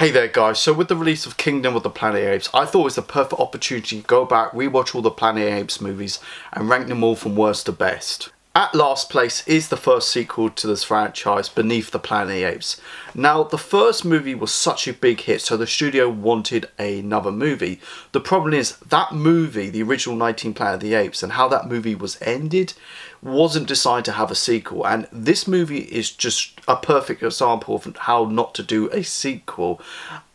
Hey there guys, so with the release of Kingdom of the Planet of the Apes, I thought it was the perfect opportunity to go back, rewatch all the Planet of the Apes movies and rank them all from worst to best. At last place is the first sequel to this franchise, Beneath the Planet of the Apes. Now, the first movie was such a big hit, so the studio wanted another movie. The problem is, that movie, the original 19 Planet of the Apes, and how that movie was ended, wasn't designed to have a sequel. And this movie is just a perfect example of how not to do a sequel.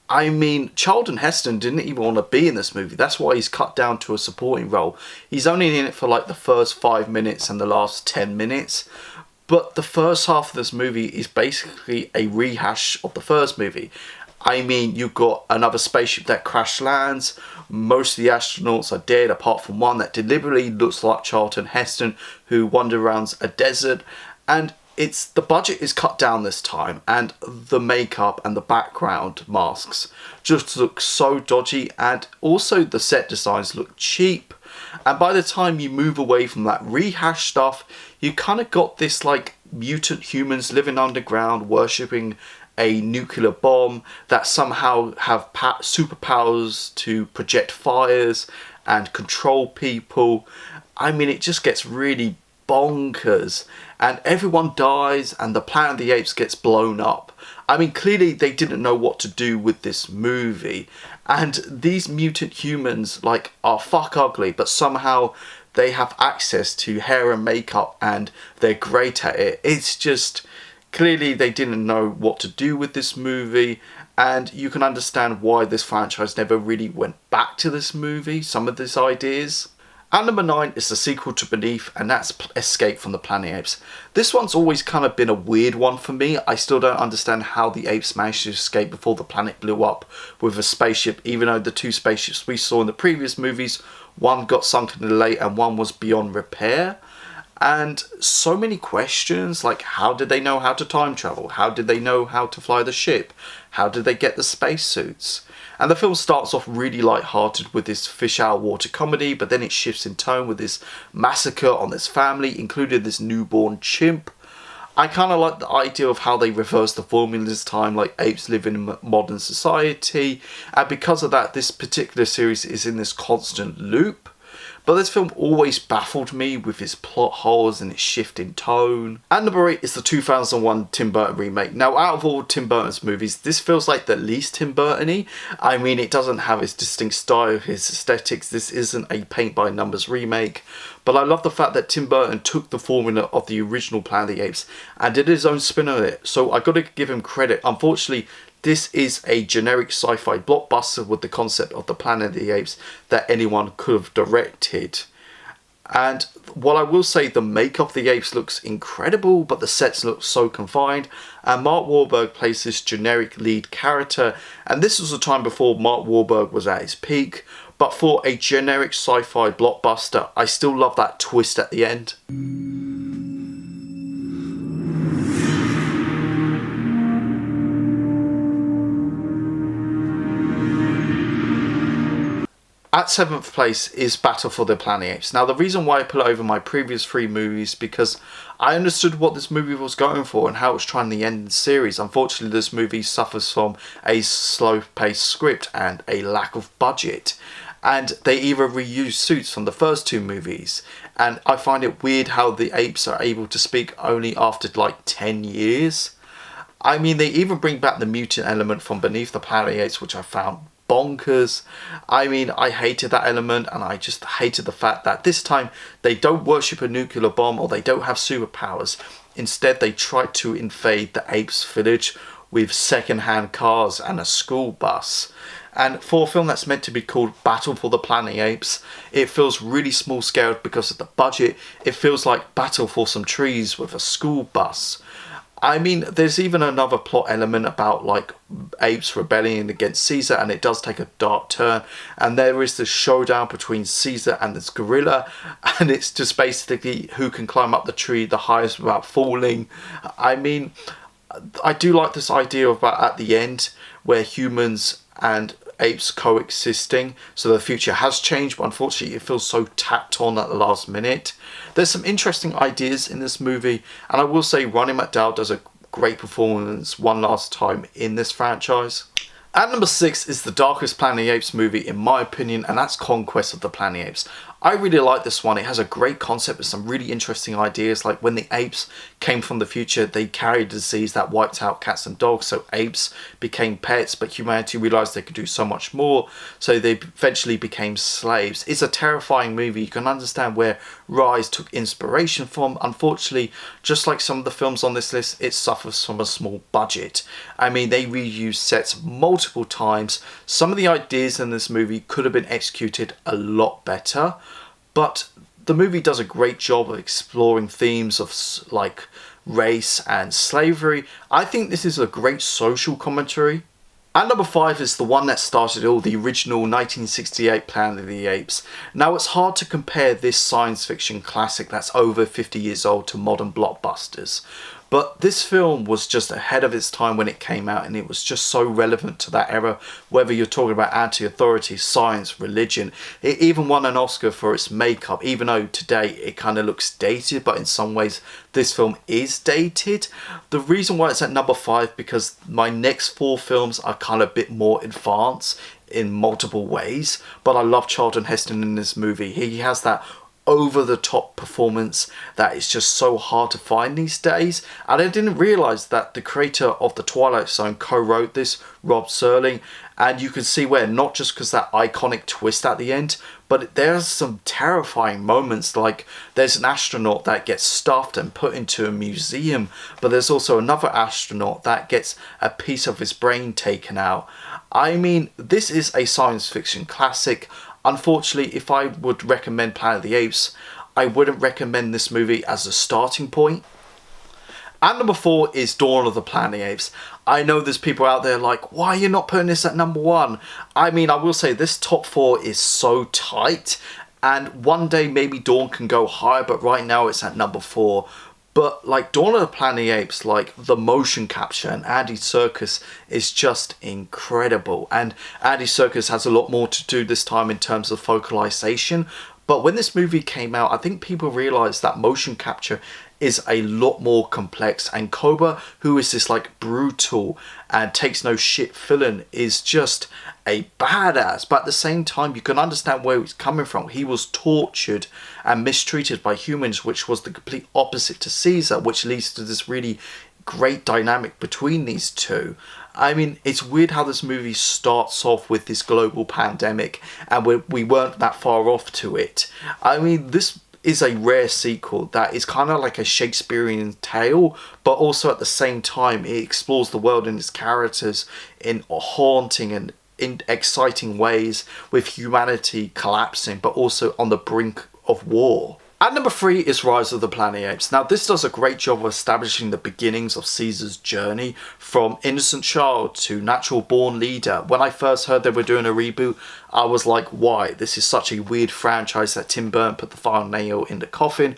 I mean, Charlton Heston didn't even want to be in this movie. That's why he's cut down to a supporting role. He's only in it for like the first 5 minutes and the last 10 minutes. But the first half of this movie is basically a rehash of the first movie. I mean, you've got another spaceship that crash lands. Most of the astronauts are dead, apart from one that deliberately looks like Charlton Heston, who wanders around a desert. And the budget is cut down this time, and the makeup and the background masks just look so dodgy, and also the set designs look cheap. And by the time you move away from that rehash stuff, you kind of got this like mutant humans living underground, worshipping a nuclear bomb that somehow have superpowers to project fires and control people. I mean, it just gets really bonkers, and everyone dies and the Planet of the Apes gets blown up. I mean, clearly they didn't know what to do with this movie, and these mutant humans like are fuck ugly, but somehow they have access to hair and makeup and they're great at it. It's just clearly they didn't know what to do with this movie, and you can understand why this franchise never really went back to this movie, some of these ideas. And number 9 is the sequel to Beneath, and that's Escape from the Planet of the Apes. This one's always kind of been a weird one for me. I still don't understand how the apes managed to escape before the planet blew up with a spaceship, even though the 2 spaceships we saw in the previous movies, one got sunk in the lake and one was beyond repair. And so many questions, like how did they know how to time travel? How did they know how to fly the ship? How did they get the spacesuits? And the film starts off really light-hearted with this fish out of water comedy, but then it shifts in tone with this massacre on this family, including this newborn chimp. I kind of like the idea of how they reverse the formula this time, like apes live in modern society. And because of that, this particular series is in this constant loop. But this film always baffled me with its plot holes and its shift in tone. And number 8 is the 2001 Tim Burton remake. Now, out of all Tim Burton's movies, this feels like the least Tim Burton-y. I mean, it doesn't have his distinct style, his aesthetics. This isn't a paint-by-numbers remake. But I love the fact that Tim Burton took the formula of the original Planet of the Apes and did his own spin on it. So I got to give him credit. Unfortunately, this is a generic sci-fi blockbuster with the concept of the Planet of the Apes that anyone could have directed. And while I will say the makeup of the apes looks incredible, but the sets look so confined, and Mark Wahlberg plays this generic lead character, and this was a time before Mark Wahlberg was at his peak, but for a generic sci-fi blockbuster, I still love that twist at the end. At 7th place is Battle for the Planet of the Apes. Now, the reason why I put it over my previous 3 movies because I understood what this movie was going for and how it was trying to end the series. Unfortunately, this movie suffers from a slow-paced script and a lack of budget. And they either reuse suits from the first 2 movies. And I find it weird how the apes are able to speak only after like 10 years. I mean, they even bring back the mutant element from Beneath the Planet of the Apes, which I found bonkers. I mean, I hated that element, and I just hated the fact that this time they don't worship a nuclear bomb or they don't have superpowers. Instead, they try to invade the apes village with second-hand cars and a school bus. And for a film that's meant to be called Battle for the Planet of the Apes, it feels really small-scaled because of the budget. It feels like Battle for some trees with a school bus. I mean, there's even another plot element about like apes rebelling against Caesar, and it does take a dark turn, and there is this showdown between Caesar and this gorilla, and it's just basically who can climb up the tree the highest without falling. I mean, I do like this idea of at the end where humans and apes coexisting, so the future has changed, but unfortunately it feels so tacked on at the last minute. There's some interesting ideas in this movie, and I will say Ronnie McDowell does a great performance one last time in this franchise. At number 6 is the darkest Planet of the Apes movie in my opinion, and that's Conquest of the Planet of the Apes. I really like this one. It has a great concept with some really interesting ideas, like when the apes came from the future, they carried a disease that wiped out cats and dogs, so apes became pets, but humanity realised they could do so much more, so they eventually became slaves. It's a terrifying movie. You can understand where Rise took inspiration from. Unfortunately, just like some of the films on this list, it suffers from a small budget. I mean, they reused sets multiple times. Some of the ideas in this movie could have been executed a lot better. But the movie does a great job of exploring themes of like race and slavery. I think this is a great social commentary. And number 5 is the one that started all, the original 1968 Planet of the Apes. Now it's hard to compare this science fiction classic that's over 50 years old to modern blockbusters. But this film was just ahead of its time when it came out, and it was just so relevant to that era, whether you're talking about anti-authority, science, religion. It even won an Oscar for its makeup, even though today it kind of looks dated, but in some ways this film is dated. The reason why it's at number 5, because my next 4 films are kind of a bit more advanced in multiple ways, but I love Charlton Heston in this movie. He has that over-the-top performance that is just so hard to find these days. And I didn't realise that the creator of The Twilight Zone co-wrote this, Rob Serling, and you can see where, not just because that iconic twist at the end, but there's some terrifying moments, like there's an astronaut that gets stuffed and put into a museum, but there's also another astronaut that gets a piece of his brain taken out. I mean, this is a science fiction classic. Unfortunately, if I would recommend Planet of the Apes, I wouldn't recommend this movie as a starting point. And number 4 is Dawn of the Planet of the Apes. I know there's people out there like, why are you not putting this at number 1? I mean, I will say this top 4 is so tight, and one day maybe Dawn can go higher, but right now it's at number 4. But like Dawn of the Planet of the Apes, like the motion capture and Andy Serkis is just incredible. And Andy Serkis has a lot more to do this time in terms of focalization. But when this movie came out, I think people realized that motion capture is a lot more complex, and Koba, who is this like brutal and takes no shit villain, is just a badass, but at the same time you can understand where he's coming from. He was tortured and mistreated by humans, which was the complete opposite to Caesar, which leads to this really great dynamic between these two. I mean, it's weird how this movie starts off with this global pandemic and we weren't that far off to it. I mean, this is a rare sequel that is kind of like a Shakespearean tale, but also at the same time it explores the world and its characters in haunting and in exciting ways, with humanity collapsing but also on the brink of war. At number 3 is Rise of the Planet of the Apes. Now this does a great job of establishing the beginnings of Caesar's journey from innocent child to natural born leader. When I first heard they were doing a reboot, I was like, why? This is such a weird franchise that Tim Burton put the final nail in the coffin.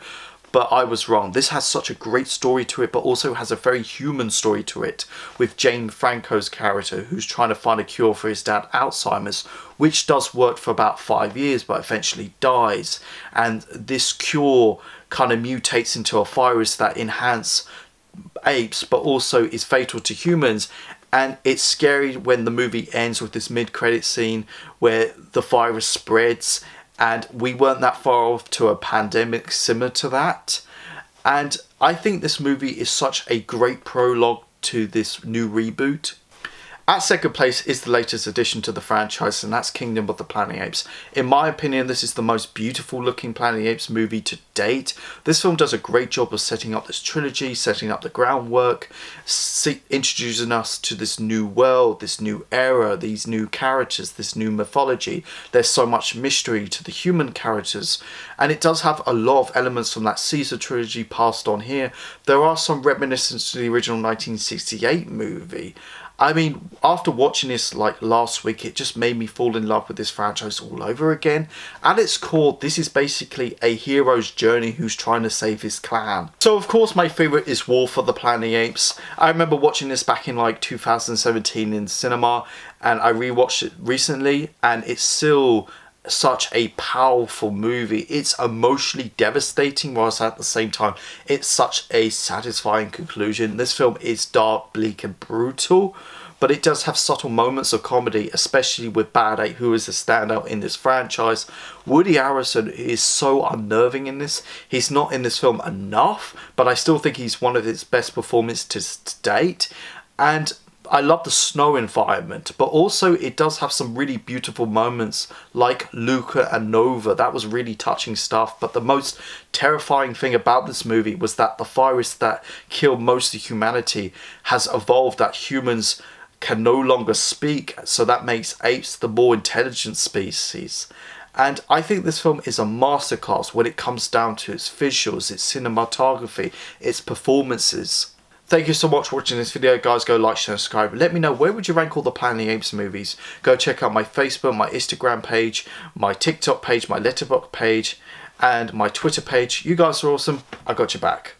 But I was wrong. This has such a great story to it, but also has a very human story to it, with James Franco's character who's trying to find a cure for his dad Alzheimer's, which does work for about 5 years but eventually dies. And this cure kind of mutates into a virus that enhances apes but also is fatal to humans. And it's scary when the movie ends with this mid-credit scene where the virus spreads, and we weren't that far off to a pandemic similar to that. And I think this movie is such a great prologue to this new reboot. At second place is the latest addition to the franchise, and that's Kingdom of the Planet of the Apes. In my opinion, this is the most beautiful looking Planet of the Apes movie to date. This film does a great job of setting up this trilogy, setting up the groundwork, introducing us to this new world, this new era, these new characters, this new mythology. There's so much mystery to the human characters, and it does have a lot of elements from that Caesar trilogy passed on here. There are some reminiscences to the original 1968 movie. I mean, after watching this like last week, it just made me fall in love with this franchise all over again. At its core, this is basically a hero's journey who's trying to save his clan. So of course my favourite is War for the Planet of the Apes. I remember watching this back in like 2017 in cinema, and I rewatched it recently, and it's still such a powerful movie. It's emotionally devastating, whilst at the same time it's such a satisfying conclusion. This film is dark, bleak and brutal, but it does have subtle moments of comedy, especially with Bad Ape, who is a standout in this franchise. Woody Harrelson is so unnerving in this. He's not in this film enough, but I still think he's one of his best performances to date. And I love the snow environment, but also it does have some really beautiful moments like Luca and Nova. That was really touching stuff. But the most terrifying thing about this movie was that the virus that killed most of humanity has evolved, that humans can no longer speak. So that makes apes the more intelligent species. And I think this film is a masterclass when it comes down to its visuals, its cinematography, its performances. Thank you so much for watching this video, guys. Go like, share, and subscribe. Let me know, where would you rank all the Planet of the Apes movies? Go check out my Facebook, my Instagram page, my TikTok page, my Letterboxd page, and my Twitter page. You guys are awesome. I got your back.